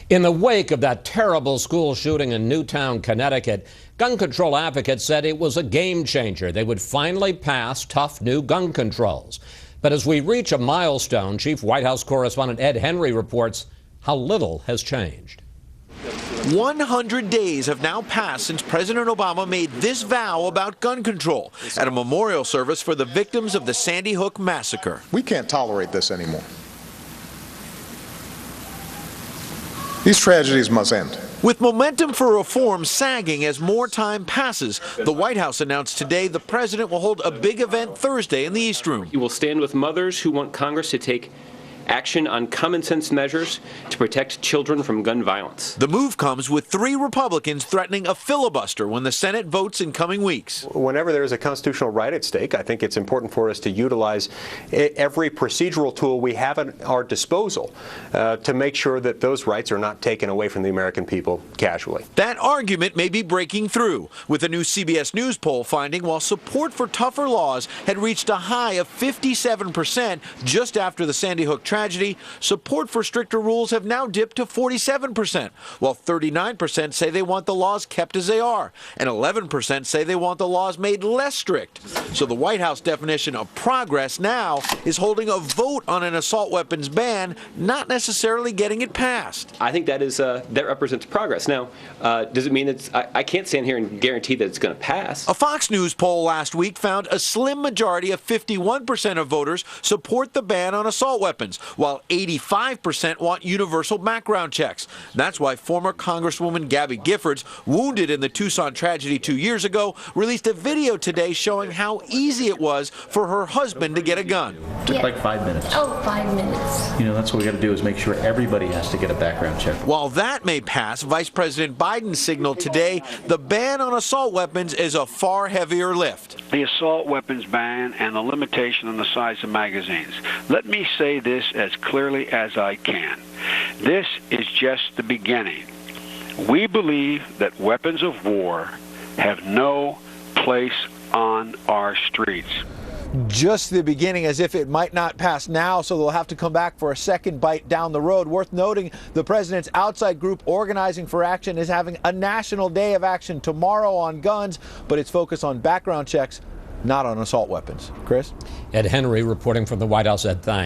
In the wake of that terrible school shooting in Newtown, Connecticut, gun control advocates said it was a game changer. They would finally pass tough new gun controls. But as we reach a milestone, Chief White House correspondent Ed Henry reports how little has changed. 100 days have now passed since President Obama made this vow about gun control at a memorial service for the victims of the Sandy Hook massacre. We can't tolerate this anymore. These tragedies must end. With momentum for reform sagging as more time passes, the White House announced today the president will hold a big event Thursday in the East Room. He will stand with mothers who want Congress to take action on common sense measures to protect children from gun violence. The move comes with 3 Republicans threatening a filibuster when the Senate votes in coming weeks. Whenever there is a constitutional right at stake, I think it's important for us to utilize every procedural tool we have at our disposal to make sure that those rights are not taken away from the American people casually. That argument may be breaking through, with a new CBS News poll finding while support for tougher laws had reached a high of 57% just after the Sandy Hook tragedy, support for stricter rules have now dipped to 47%, while 39% say they want the laws kept as they are, and 11% say they want the laws made less strict. So the White House definition of progress now is holding a vote on an assault weapons ban, not necessarily getting it passed. I think that represents progress. Now, does it mean I can't stand here and guarantee that it's going to pass? A Fox News poll last week found a slim majority of 51% of voters support the ban on assault weapons, while 85% want universal background checks. That's why former Congresswoman Gabby Giffords, wounded in the Tucson tragedy 2 years ago, released a video today showing how easy it was for her husband to get a gun. Took like 5 minutes. Oh, 5 minutes. You know, that's what we got to do is make sure everybody has to get a background check. While that may pass, Vice President Biden signaled today the ban on assault weapons is a far heavier lift. The assault weapons ban and the limitation on the size of magazines. Let me say this as clearly as I can. This is just the beginning. We believe that weapons of war have no place on our streets. Just the beginning, as if it might not pass now, so they'll have to come back for a second bite down the road. Worth noting, the president's outside group Organizing for Action is having a national day of action tomorrow on guns, but it's focused on background checks, not on assault weapons. Chris? Ed Henry reporting from the White House. Ed, thanks.